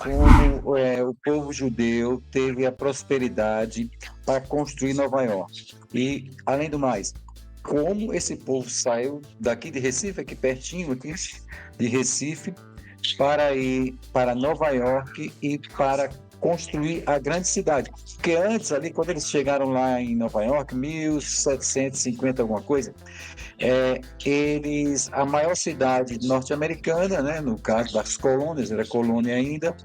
como o povo judeu teve a prosperidade para construir Nova York. E, além do mais, como esse povo saiu daqui de Recife, aqui pertinho aqui, de Recife, para ir para Nova York e para construir a grande cidade. Porque antes, ali, quando eles chegaram lá em Nova York, 1750, alguma coisa, a maior cidade norte-americana, né, no caso das colônias, era colônia ainda,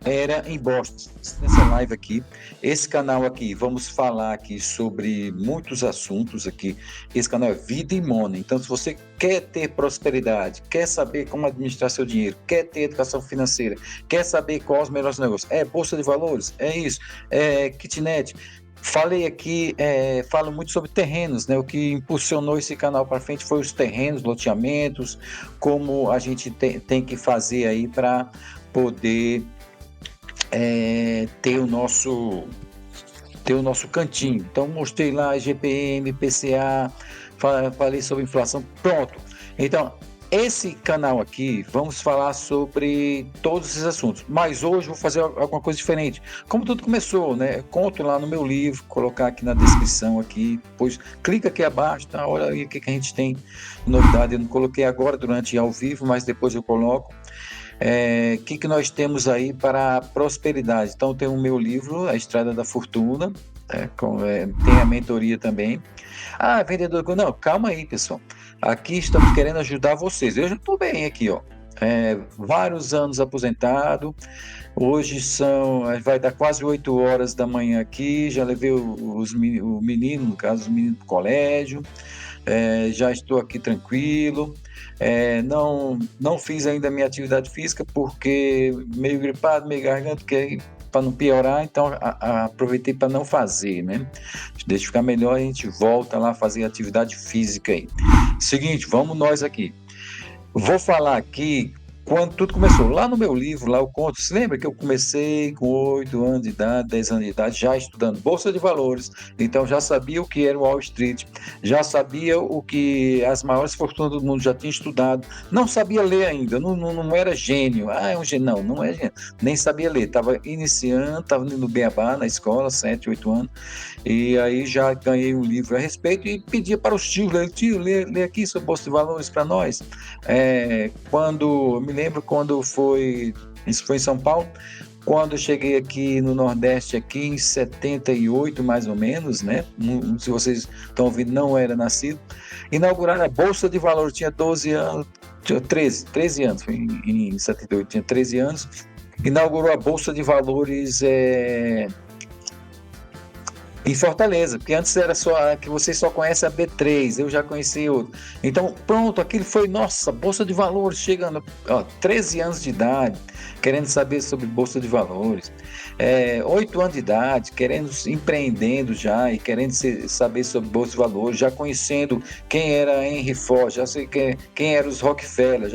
era em Boston. Nessa live aqui, esse canal aqui, vamos falar aqui sobre muitos assuntos aqui. Esse canal é Vida e Money. Então, se você quer ter prosperidade, quer saber como administrar seu dinheiro, quer ter educação financeira, quer saber quais os melhores negócios, bolsa de valores, é isso, kitnet. Falei aqui, falo muito sobre terrenos, né? O que impulsionou esse canal para frente foi os terrenos, loteamentos, como a gente tem que fazer aí para poder ter o nosso cantinho. Então, mostrei lá GPM, PCA, falei sobre inflação, pronto. Então, esse canal aqui, vamos falar sobre todos esses assuntos, mas hoje vou fazer alguma coisa diferente. Como tudo começou, né? Conto lá no meu livro, colocar aqui na descrição aqui, depois clica aqui abaixo, tá? Olha aí o que a gente tem de novidade. Eu não coloquei agora durante ao vivo, mas depois eu coloco. Que nós temos aí para a prosperidade? Então, tem o meu livro, A Estrada da Fortuna, tem a mentoria também. Vendedor, não, calma aí, pessoal. Aqui estamos querendo ajudar vocês. Eu já estou bem aqui, ó. Vários anos aposentado. Hoje vai dar quase 8 horas da manhã aqui. Já levei o menino, no caso, os meninos para o colégio. Já estou aqui tranquilo. Não fiz ainda minha atividade física porque meio gripado, meio garganta, para não piorar, então aproveitei para não fazer, né? Deixa ficar melhor, a gente volta lá a fazer atividade física aí. Seguinte, vamos nós aqui. Vou falar aqui quando tudo começou. Lá no meu livro, lá eu conto, se lembra que eu comecei com 8 anos de idade, 10 anos de idade, já estudando Bolsa de Valores, então já sabia o que era o Wall Street, já sabia o que as maiores fortunas do mundo já tinha estudado, não sabia ler ainda, não era gênio, é um gênio, não é gênio, nem sabia ler, estava iniciando, estava no Beabá, na escola, 7, 8 anos, e aí já ganhei um livro a respeito e pedia para os tios, tio, lê aqui sobre Bolsa de Valores para nós. Me lembro quando isso foi em São Paulo, quando eu cheguei aqui no Nordeste, aqui em 78 mais ou menos, né? Se vocês estão ouvindo, não era nascido. Inauguraram a Bolsa de Valores, tinha 12 anos, tinha 13 anos, foi em 78, tinha 13 anos. Inaugurou a Bolsa de Valores em Fortaleza, porque antes era só que você só conhece a B3, eu já conheci outro. Então, pronto, aquilo foi, nossa, Bolsa de Valores, chegando, 13 anos de idade, querendo saber sobre Bolsa de Valores, 8 anos de idade, empreendendo já e querendo saber sobre Bolsa de Valores, já conhecendo quem era Henry Ford, já sei quem eram os Rockefeller,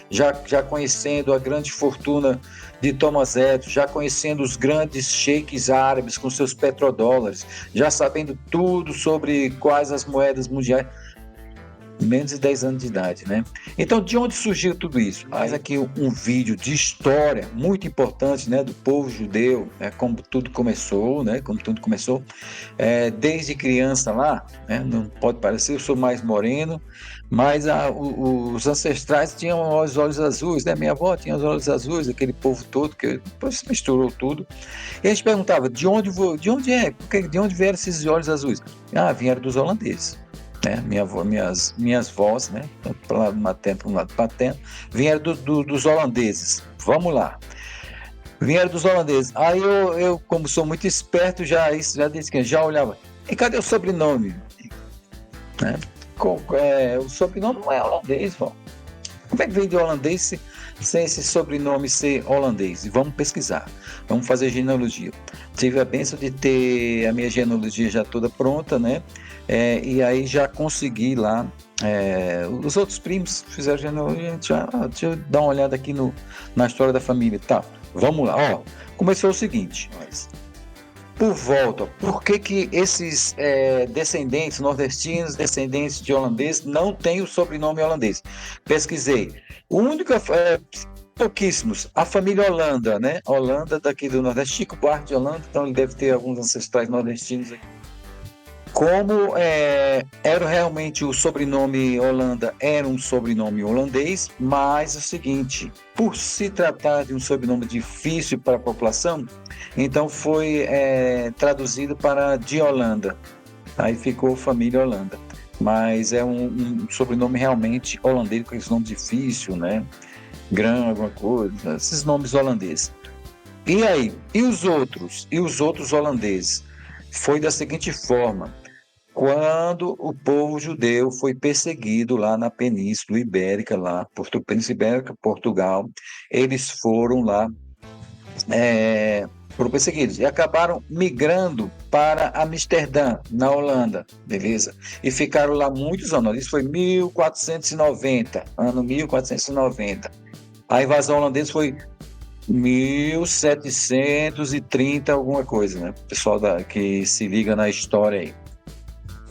já conhecendo a grande fortuna de Thomas Edison, já conhecendo os grandes sheiks árabes com seus petrodólares, já sabendo tudo sobre quais as moedas mundiais, menos de 10 anos de idade, né? Então, de onde surgiu tudo isso? Mas aqui um vídeo de história muito importante, né, do povo judeu, como tudo começou, né, desde criança lá, né, não pode parecer, eu sou mais moreno, mas os ancestrais tinham os olhos azuis, né? Minha avó tinha os olhos azuis, aquele povo todo, que depois se misturou tudo. E a gente perguntava, de onde vieram esses olhos azuis? Vieram dos holandeses. Né? Minhas vós, né? Tanto para o lado materno para o lado paterno, vieram dos holandeses. Vamos lá. Vieram dos holandeses. Aí eu como sou muito esperto, já disse que já olhava. E cadê o sobrenome? Né? O sobrenome não é holandês, vó. Como é que vem de holandês sem esse sobrenome ser holandês? E vamos pesquisar, vamos fazer genealogia. Tive a bênção de ter a minha genealogia já toda pronta, né? E aí já consegui lá. Os outros primos fizeram genealogia. Deixa eu dar uma olhada aqui na história da família. Tá, vamos lá. Começou o seguinte. Por que esses descendentes nordestinos, descendentes de holandeses, não têm o sobrenome holandês? Pesquisei. pouquíssimos. A família Holanda, né? Holanda daqui do Nordeste, Chico Buarque de Holanda, então ele deve ter alguns ancestrais nordestinos aqui. Como era realmente o sobrenome Holanda, era um sobrenome holandês, mas é o seguinte, por se tratar de um sobrenome difícil para a população, então foi traduzido para de Holanda. Aí ficou família Holanda. Mas é um sobrenome realmente holandês, com esse nome difícil, né? Gran, alguma coisa, esses nomes holandeses. E aí? E os outros? E os outros holandeses? Foi da seguinte forma: quando o povo judeu foi perseguido lá na Península Ibérica, Península Ibérica, Portugal, eles foram lá, foram perseguidos e acabaram migrando para Amsterdã, na Holanda, beleza? E ficaram lá muitos anos, isso foi 1490, ano 1490. A invasão holandesa foi 1730, alguma coisa, né? O pessoal que se liga na história aí.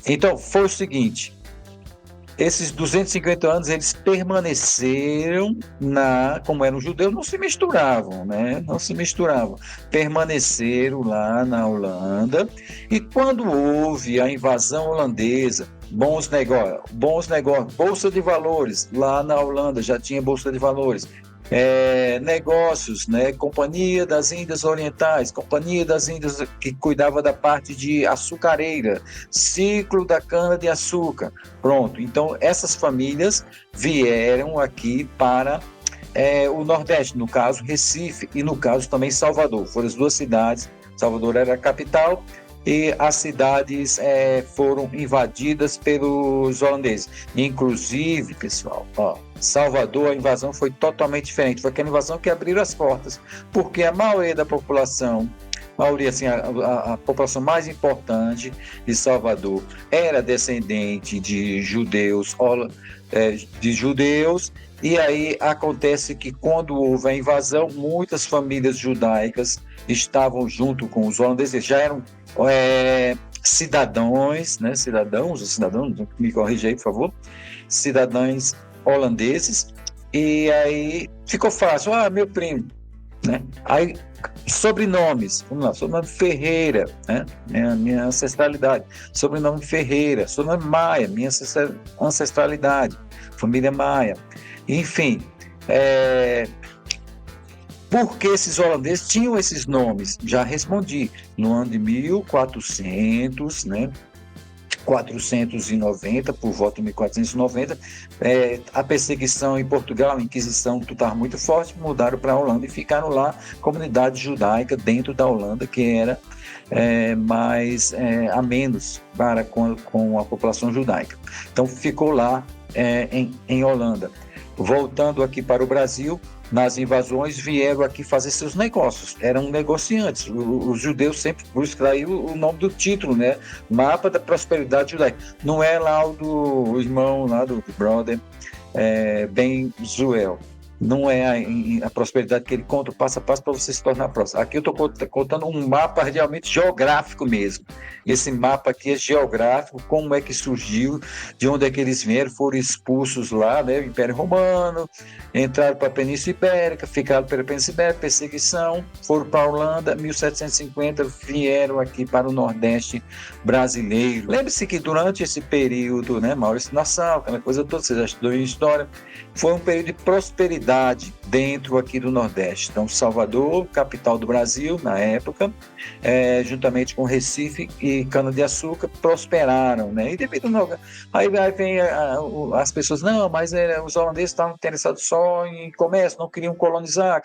Então, foi o seguinte, esses 250 anos eles permaneceram como eram judeus, não se misturavam, né? Não se misturavam. Permaneceram lá na Holanda e quando houve a invasão holandesa, bons negócios, bolsa de valores, lá na Holanda já tinha bolsa de valores. Negócios, né? Companhia das Índias Orientais, Companhia das Índias que cuidava da parte de açucareira, ciclo da cana-de-açúcar. Pronto, então essas famílias vieram aqui para o Nordeste, no caso Recife e no caso também Salvador. Foram as duas cidades, Salvador era a capital e as cidades foram invadidas pelos holandeses. Inclusive, pessoal, Salvador, a invasão foi totalmente diferente. Foi aquela invasão que abriram as portas, porque a maioria da população, a população mais importante de Salvador era descendente de judeus, e aí acontece que quando houve a invasão, muitas famílias judaicas estavam junto com os holandeses, já eram cidadãos, né? Cidadãos, me corrija aí, por favor, cidadãos holandeses, e aí ficou fácil, meu primo, né? Aí, sobrenomes, vamos lá, sobrenome Ferreira, né? Minha ancestralidade, sobrenome Ferreira, sobrenome Maia, minha ancestralidade, família Maia, enfim, por que esses holandeses tinham esses nomes? Já respondi, no ano de 1400, né? 490, por volta de 1490, a perseguição em Portugal, a Inquisição, tudo estava muito forte, mudaram para a Holanda e ficaram lá, comunidade judaica dentro da Holanda, que era mais a menos para com a população judaica. Então ficou lá em Holanda. Voltando aqui para o Brasil, nas invasões vieram aqui fazer seus negócios, eram negociantes. Os judeus sempre buscam aí o nome do título, né? Mapa da Prosperidade Judaica. Não é lá o do irmão, lá do brother Ben Zuel. Não é a prosperidade que ele conta passo a passo para você se tornar próximo. Aqui eu estou contando um mapa realmente geográfico mesmo. Esse mapa aqui é geográfico, como é que surgiu, de onde é que eles vieram, foram expulsos lá, né, o Império Romano, entraram para a Península Ibérica, ficaram pela Península Ibérica, perseguição, foram para a Holanda, 1750 vieram aqui para o Nordeste brasileiro. Lembre-se que durante esse período, né, Maurício Nassau, aquela coisa toda, você já estudou em história, foi um período de prosperidade dentro aqui do Nordeste. Então, Salvador, capital do Brasil, na época, juntamente com Recife e cana-de-açúcar, prosperaram, né? E devido aí vem as pessoas, não, mas os holandeses estavam interessados só em comércio, não queriam colonizar,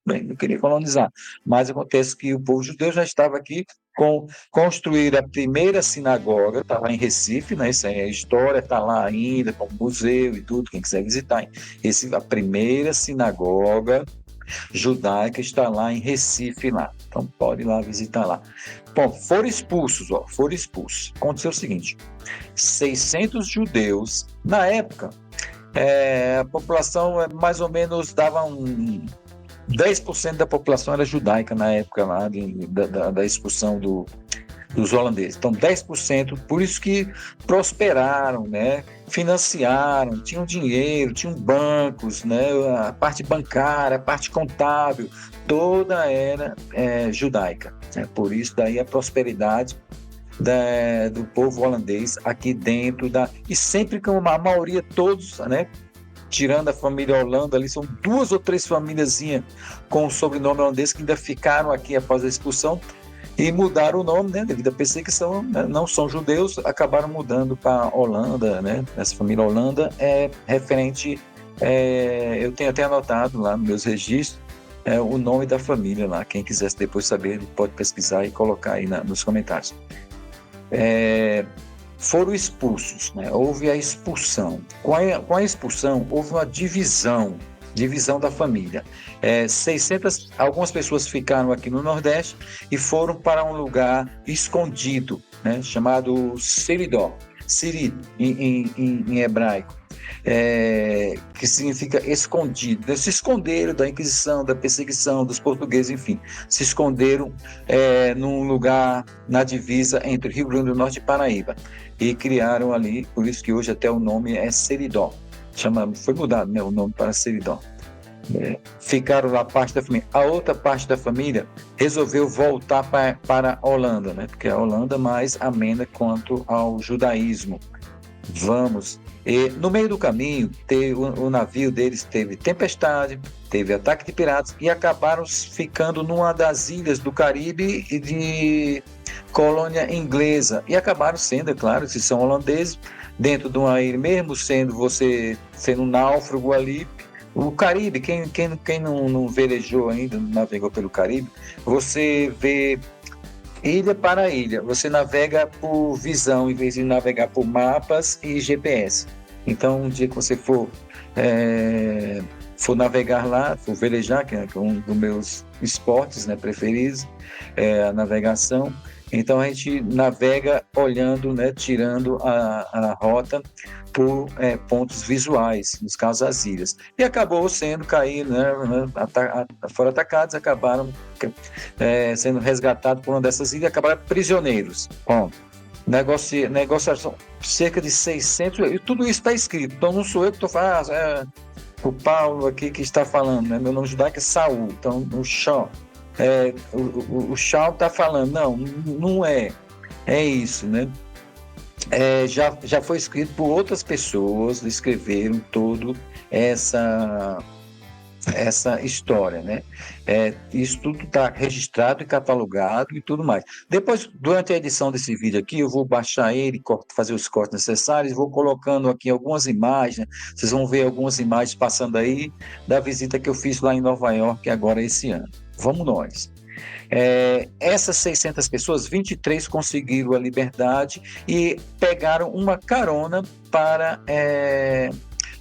não queria colonizar. Mas acontece que o povo judeu já estava aqui construir a primeira sinagoga, está lá em Recife, né? Isso é a história, está lá ainda, com museu e tudo, quem quiser visitar. A primeira sinagoga judaica está lá em Recife, lá. Então pode ir lá visitar lá. Bom, foram expulsos. Aconteceu o seguinte, 600 judeus, na época, a população mais ou menos dava 10% da população era judaica na época lá da expulsão dos holandeses. Então, 10%, por isso que prosperaram, né? Financiaram, tinham dinheiro, tinham bancos, né? A parte bancária, a parte contábil, toda era judaica. Né? Por isso daí a prosperidade do povo holandês aqui dentro e sempre com a maioria, todos, né? Tirando a família Holanda ali, são 2 ou 3 famíliazinhas com o sobrenome holandês que ainda ficaram aqui após a expulsão e mudaram o nome, né, devido à perseguição, né, não são judeus, acabaram mudando para Holanda, né, essa família Holanda é referente, eu tenho até anotado lá nos meus registros, o nome da família lá, quem quisesse depois saber, ele pode pesquisar e colocar aí nos comentários. Foram expulsos, né? Houve a expulsão. Com a expulsão, houve uma divisão da família. 600, algumas pessoas ficaram aqui no Nordeste e foram para um lugar escondido, né? Chamado Seridó, Siri, em hebraico. Que significa escondido. Eles se esconderam da Inquisição, da perseguição dos portugueses, enfim, se esconderam num lugar na divisa entre Rio Grande do Norte e Paraíba e criaram ali, por isso que hoje até o nome é Seridó. Foi mudado, né, o nome para Seridó. Ficaram lá parte da família. A outra parte da família resolveu voltar para a Holanda, né, porque a Holanda mais amena quanto ao judaísmo. E no meio do caminho, o navio deles teve tempestade, teve ataque de piratas e acabaram ficando numa das ilhas do Caribe e de colônia inglesa. E acabaram sendo, é claro, se são holandeses, dentro de uma ilha, mesmo sendo um náufrago ali. O Caribe, quem não velejou ainda, não navegou pelo Caribe, você vê ilha para ilha, você navega por visão em vez de navegar por mapas e GPS. Então, um dia que você for navegar lá, for velejar, que é um dos meus esportes, né, preferidos, a navegação. Então, a gente navega olhando, né, tirando a rota por pontos visuais, nos casos as ilhas. E acabou caído, né, foram atacados, acabaram sendo resgatados por uma dessas ilhas, acabaram prisioneiros. Bom, negociação cerca de 600, e tudo isso está escrito, então não sou eu que estou falando, o Paulo aqui que está falando, né? Meu nome judaico é Saul, então o Shaw, o Shaw está falando, não é isso, né? Já foi escrito por outras pessoas, escreveram todo essa história, né? Isso tudo está registrado e catalogado e tudo mais. Depois, durante a edição desse vídeo aqui, eu vou baixar ele, fazer os cortes necessários, vou colocando aqui algumas imagens, vocês vão ver algumas imagens passando aí da visita que eu fiz lá em Nova York agora esse ano. Vamos nós. Essas 600 pessoas, 23 conseguiram a liberdade e pegaram uma carona para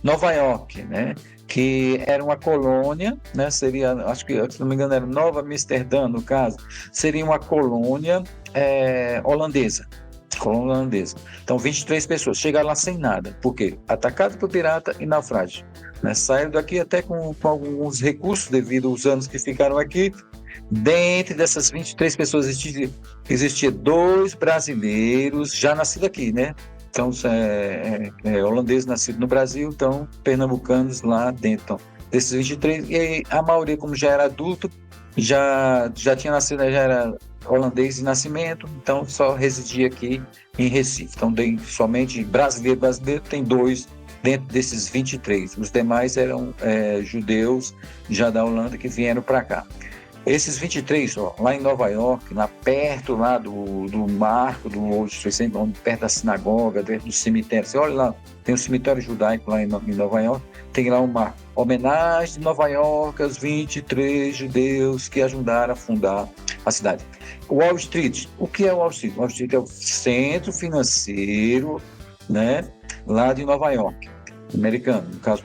Nova York, né? Que era uma colônia, né? Seria, acho que, se não me engano, era Nova Amsterdã, no caso, seria uma colônia holandesa. Colônia holandesa. Então, 23 pessoas chegaram lá sem nada. Por quê? Atacados por pirata e naufrágio. Né? Saíram daqui até com alguns recursos devido aos anos que ficaram aqui. Dentre dessas 23 pessoas existia 2 brasileiros já nascidos aqui, né? Então, holandeses nascidos no Brasil, então, pernambucanos lá dentro. Então, desses 23, e a maioria, como já era adulto, já tinha nascido, já era holandês de nascimento, então só residia aqui em Recife. Então, somente brasileiro, tem 2 dentro desses 23. Os demais eram judeus já da Holanda que vieram para cá. Esses 23, lá em Nova York, perto lá do marco do World Trade Center, perto da sinagoga, dentro do cemitério, você olha lá, tem um cemitério judaico lá em Nova York, tem lá uma homenagem de Nova York aos 23 judeus que ajudaram a fundar a cidade. Wall Street, o que é Wall Street? Wall Street é o centro financeiro, né, lá de Nova York, americano, no caso,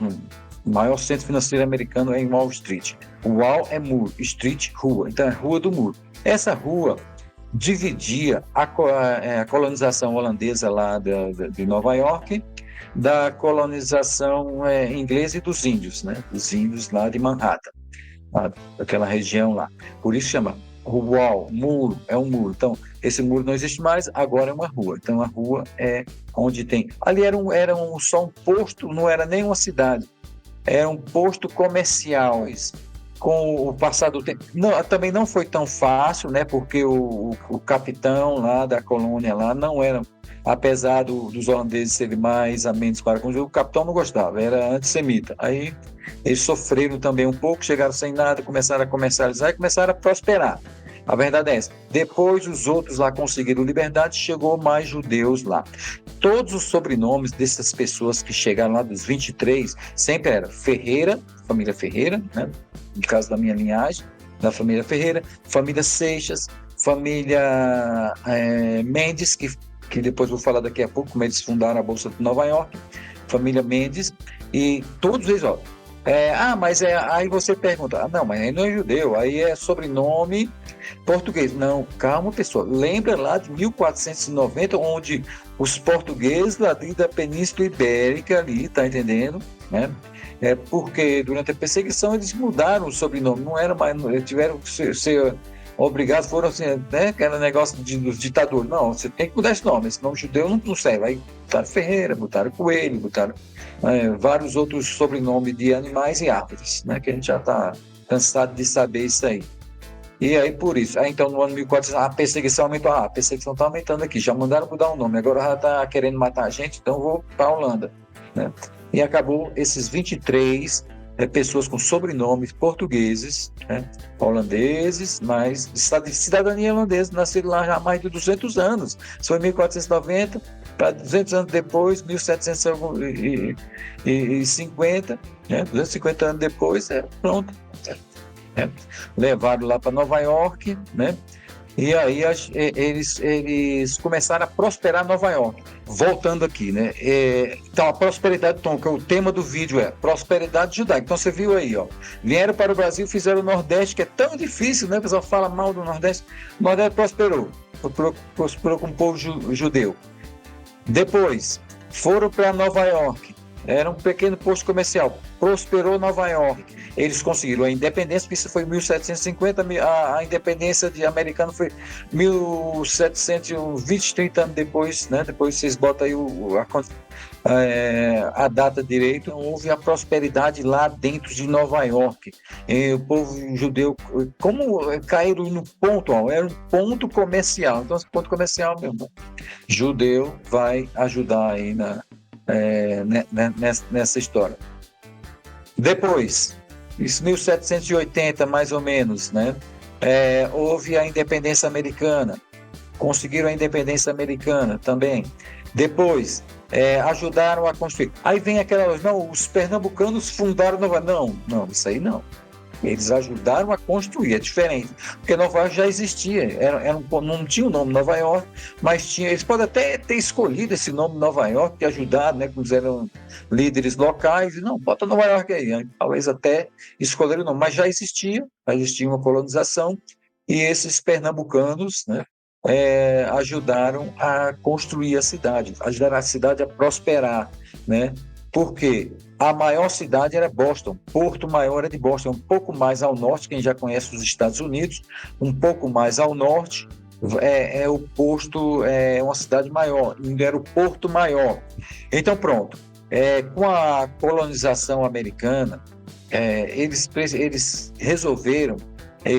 o maior centro financeiro americano é em Wall Street. Wall é muro, Street, rua. Então, é Rua do Muro. Essa rua dividia a colonização holandesa lá de Nova York da colonização inglesa e dos índios, né? Dos índios lá de Manhattan, lá, daquela região lá. Por isso chama Wall, muro, é um muro. Então, esse muro não existe mais, agora é uma rua. Então a rua é onde tem... Ali só um posto, não era nem uma cidade, era um posto comercial. Com o passar do tempo, também não foi tão fácil, né? Porque o capitão lá da colônia lá não era, apesar dos holandeses serem mais amenos para com o judeus, o capitão não gostava, era antissemita. Aí eles sofreram também um pouco, chegaram sem nada, começaram a comercializar e começaram a prosperar. A verdade é essa. Depois os outros lá conseguiram liberdade, chegou mais judeus lá. Todos os sobrenomes dessas pessoas que chegaram lá, dos 23, sempre era Ferreira, família Ferreira, né? No caso da minha linhagem, da família Ferreira, família Seixas, família Mendes, que depois vou falar daqui a pouco, como eles fundaram a Bolsa de Nova York, família Mendes, e todos eles, ó. Mas aí você pergunta, não, mas aí não é judeu, aí é sobrenome português. Não, calma, pessoal, lembra lá de 1490, onde os portugueses ali da Península Ibérica, ali, tá entendendo? Né? Porque durante a perseguição eles mudaram o sobrenome, não era mais, tiveram que ser obrigados, foram assim, né? Aquele negócio dos ditadores, não, você tem que mudar esse nome, esse nome judeu não serve. Aí botaram Ferreira, botaram Coelho, botaram vários outros sobrenomes de animais e árvores, né? Que a gente já está cansado de saber isso aí. E aí, por isso, então no ano 1400, a perseguição aumentou, a perseguição está aumentando aqui, já mandaram mudar o nome, agora já está querendo matar a gente, então vou para a Holanda, né? E acabou esses 23 pessoas com sobrenomes portugueses, né? Holandeses, mas de cidadania holandesa, nasceram lá já há mais de 200 anos, isso foi em 1490, para 200 anos depois, 1750, né? 250 anos depois, pronto. Levaram lá para Nova York, né? E aí eles começaram a prosperar em Nova York. Voltando aqui, né? Então, a prosperidade, Tom, que é o tema do vídeo, é prosperidade judaica. Então, você viu aí, ó. Vieram para o Brasil, fizeram o Nordeste, que é tão difícil, né? O pessoal fala mal do Nordeste. O Nordeste prosperou com o povo judeu. Depois, foram para Nova York. Era um pequeno posto comercial. Prosperou Nova York. Eles conseguiram a independência, porque isso foi em 1750, a independência americana foi 1720, 30 anos depois, né? Depois vocês botam aí a data direito. Houve a prosperidade lá dentro de Nova York. O povo judeu, como caíram no ponto, ó, era um ponto comercial. Então, esse ponto comercial, meu irmão, judeu vai ajudar aí nessa história. Depois, isso 1780 mais ou menos, né? Houve a independência americana, conseguiram a independência americana também. Depois, ajudaram a construir. Aí vem aquela, não, os pernambucanos fundaram Nova York. Não, isso aí não. Eles ajudaram a construir, é diferente, porque Nova York já existia, não tinha o nome Nova York, mas tinha, eles podem até ter escolhido esse nome Nova York, que ajudaram, né, quando eram líderes locais, e não, bota Nova York aí, talvez até escolheram o nome, mas já existia uma colonização, e esses pernambucanos, né, ajudaram a construir a cidade, ajudaram a cidade a prosperar, né? Porque a maior cidade era Boston, Porto Maior é de Boston, um pouco mais ao norte, quem já conhece os Estados Unidos, um pouco mais ao norte, o posto, é uma cidade maior, ainda era o Porto Maior. Então, pronto, com a colonização americana, eles resolveram,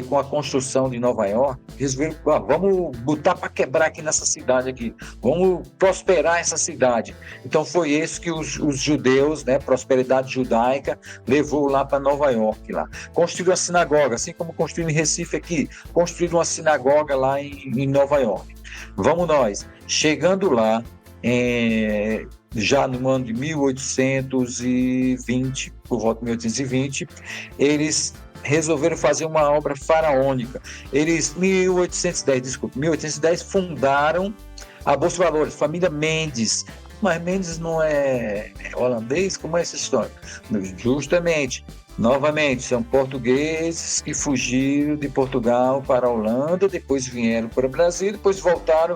com a construção de Nova York, resolveram, vamos botar para quebrar aqui nessa cidade aqui, vamos prosperar essa cidade. Então foi isso que os judeus, né, prosperidade judaica, levou lá para Nova York. Lá. Construíram a sinagoga, assim como construíram em Recife aqui, construíram uma sinagoga lá em Nova York. Vamos nós, chegando lá, já no ano de 1820, por volta de 1820, eles resolveram fazer uma obra faraônica. Eles, 1810, fundaram a Bolsa de Valores, família Mendes. Mas Mendes não é holandês? Como é essa história? Justamente, novamente, são portugueses que fugiram de Portugal para a Holanda, depois vieram para o Brasil, depois voltaram,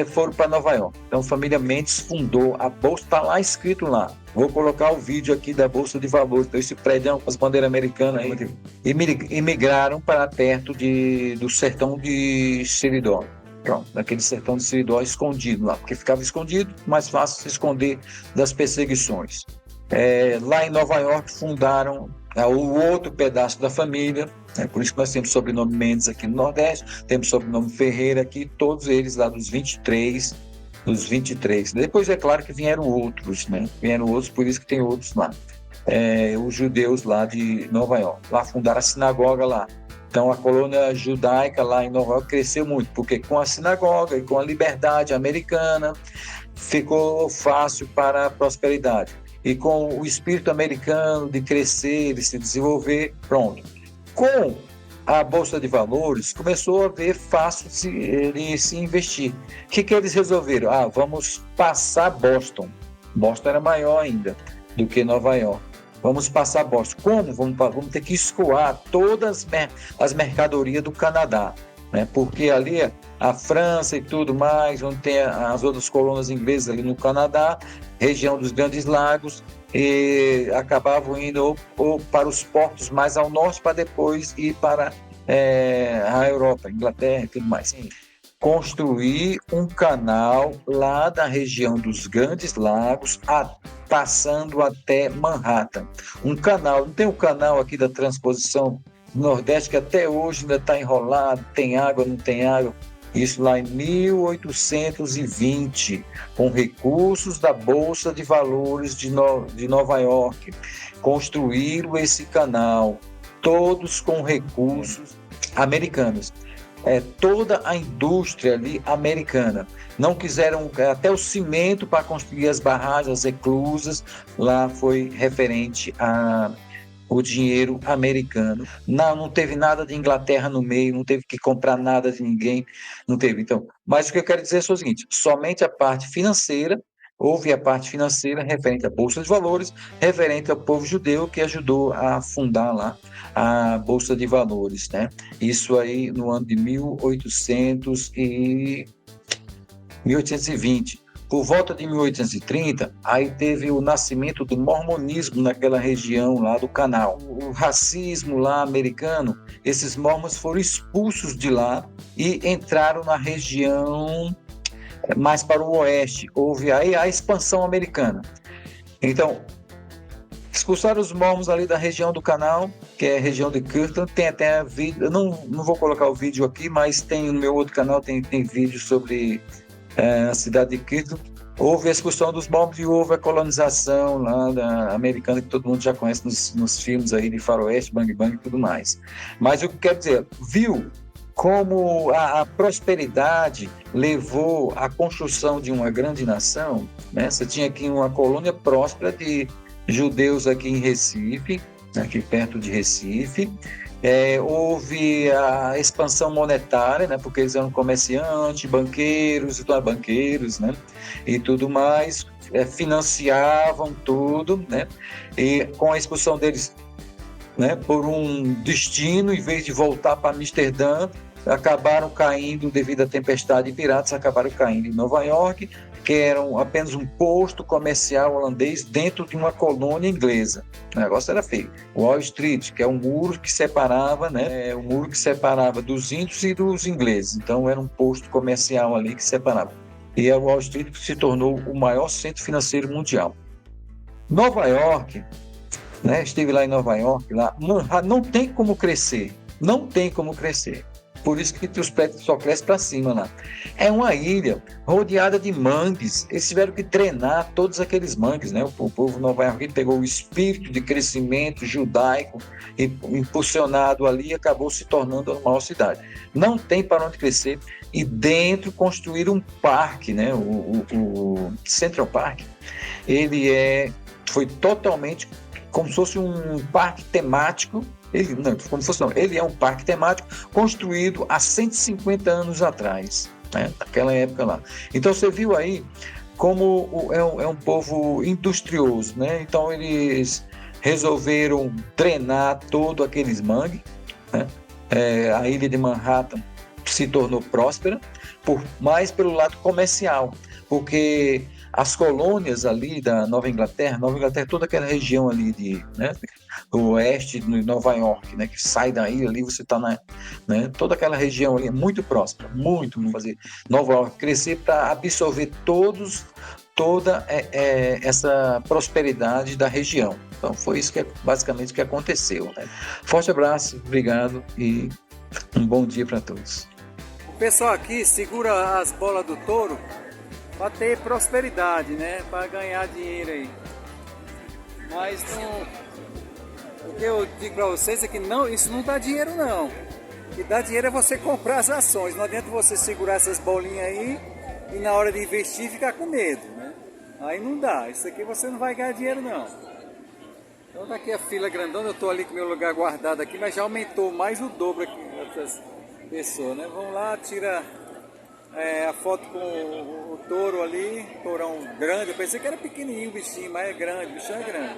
foram para Nova York. Então, a família Mendes fundou a Bolsa, está lá escrito lá. Vou colocar o vídeo aqui da Bolsa de Valores. Então, esse prédio com as bandeiras americanas aí, imigraram para perto do sertão de Seridó. Pronto, naquele sertão do Seridó escondido lá, porque ficava escondido, mais fácil se esconder das perseguições. Lá em Nova York fundaram o outro pedaço da família, por isso que nós temos o sobrenome Mendes aqui no Nordeste, temos o sobrenome Ferreira aqui, todos eles lá dos 23. Depois é claro que vieram outros, né? Vieram outros, por isso que tem outros lá. Os judeus lá de Nova York. Lá fundaram a sinagoga lá. Então, a colônia judaica lá em Nova York cresceu muito, porque com a sinagoga e com a liberdade americana, ficou fácil para a prosperidade. E com o espírito americano de crescer, de se desenvolver, pronto. Com a Bolsa de Valores, começou a ver fácil de se investir. O que eles resolveram? Vamos passar Boston. Boston era maior ainda do que Nova York. Vamos passar Boston. Como? Vamos ter que escoar todas as mercadorias do Canadá, né? Porque ali a França e tudo mais, onde tem as outras colônias inglesas ali no Canadá, região dos Grandes Lagos, e acabavam indo ou para os portos mais ao norte para depois ir para a Europa, Inglaterra e tudo mais. Construir um canal lá da região dos Grandes Lagos, passando até Manhattan. Um canal, não tem um canal aqui da transposição do Nordeste que até hoje ainda está enrolado, tem água, não tem água. Isso lá em 1820, com recursos da Bolsa de Valores de Nova York. Construíram esse canal, todos com recursos americanos. Toda a indústria ali americana. Não quiseram, até o cimento para construir as barragens, as eclusas, lá foi referente ao dinheiro americano. Não teve nada de Inglaterra no meio, não teve que comprar nada de ninguém, não teve. Então, mas o que eu quero dizer é o seguinte, somente a parte financeira, houve a parte financeira referente à Bolsa de Valores, referente ao povo judeu que ajudou a fundar lá a Bolsa de Valores, né? Isso aí no ano de 1820. Por volta de 1830, aí teve o nascimento do mormonismo naquela região lá do canal. O racismo lá americano, esses mormons foram expulsos de lá e entraram na região mais para o oeste. Houve aí a expansão americana. Então, expulsaram os mormons ali da região do canal, que é a região de Kirtland. Tem até vídeo, eu não vou colocar o vídeo aqui, mas tem no meu outro canal, tem vídeo sobre a cidade de Kirtland. Houve a expulsão dos mormons e houve a colonização lá da americana, que todo mundo já conhece nos filmes aí de faroeste, bang bang e tudo mais. Mas o que quer dizer, viu como a prosperidade levou à construção de uma grande nação, né? Você tinha aqui uma colônia próspera de judeus aqui em Recife, aqui perto de Recife. Houve a expansão monetária, né? Porque eles eram comerciantes, banqueiros, né? E tudo mais, financiavam tudo, né? E com a expulsão deles, né, por um destino, em vez de voltar para Amsterdã, acabaram caindo devido à tempestade de piratas, acabaram caindo em Nova York, que era apenas um posto comercial holandês dentro de uma colônia inglesa. O negócio era feio. Wall Street, que é um muro que separava, né, um muro que separava dos índios e dos ingleses. Então era um posto comercial ali que separava. E a Wall Street se tornou o maior centro financeiro mundial. Nova York, né, estive lá em Nova York, lá, não tem como crescer. Não tem como crescer. Por isso que os prédios só crescem para cima lá. É uma ilha rodeada de mangues. Eles tiveram que drenar todos aqueles mangues, né? O povo nova-iorquino pegou o espírito de crescimento judaico e impulsionado ali e acabou se tornando a maior cidade. Não tem para onde crescer. E dentro construíram um parque, né? O Central Park. Ele foi totalmente como se fosse um parque temático. Ele é um parque temático construído há 150 anos atrás, né? Naquela época lá. Então você viu aí como é um povo industrioso, né? Então eles resolveram drenar todo aqueles mangues, né? A ilha de Manhattan se tornou próspera, mais pelo lado comercial, porque as colônias ali da Nova Inglaterra, toda aquela região ali né? o oeste de Nova York, né, que sai daí ali, você está né, toda aquela região ali é muito próspera, muito fazer Nova York crescer para absorver toda essa prosperidade da região. Então foi isso que basicamente que aconteceu, né? Forte abraço, obrigado e um bom dia para todos. O pessoal aqui segura as bolas do touro para ter prosperidade, né? Para ganhar dinheiro aí. Mas não, o que eu digo para vocês é que não, isso não dá dinheiro não. O que dá dinheiro é você comprar as ações. Não adianta você segurar essas bolinhas aí e na hora de investir ficar com medo, né? Aí não dá. Isso aqui você não vai ganhar dinheiro não. Então daqui a fila grandona, eu estou ali com meu lugar guardado aqui, mas já aumentou mais o dobro aqui outras pessoas, né? Vamos lá, tira a foto com o touro ali, tourão grande. Eu pensei que era pequenininho o bichinho, mas é grande, o bichão é grande.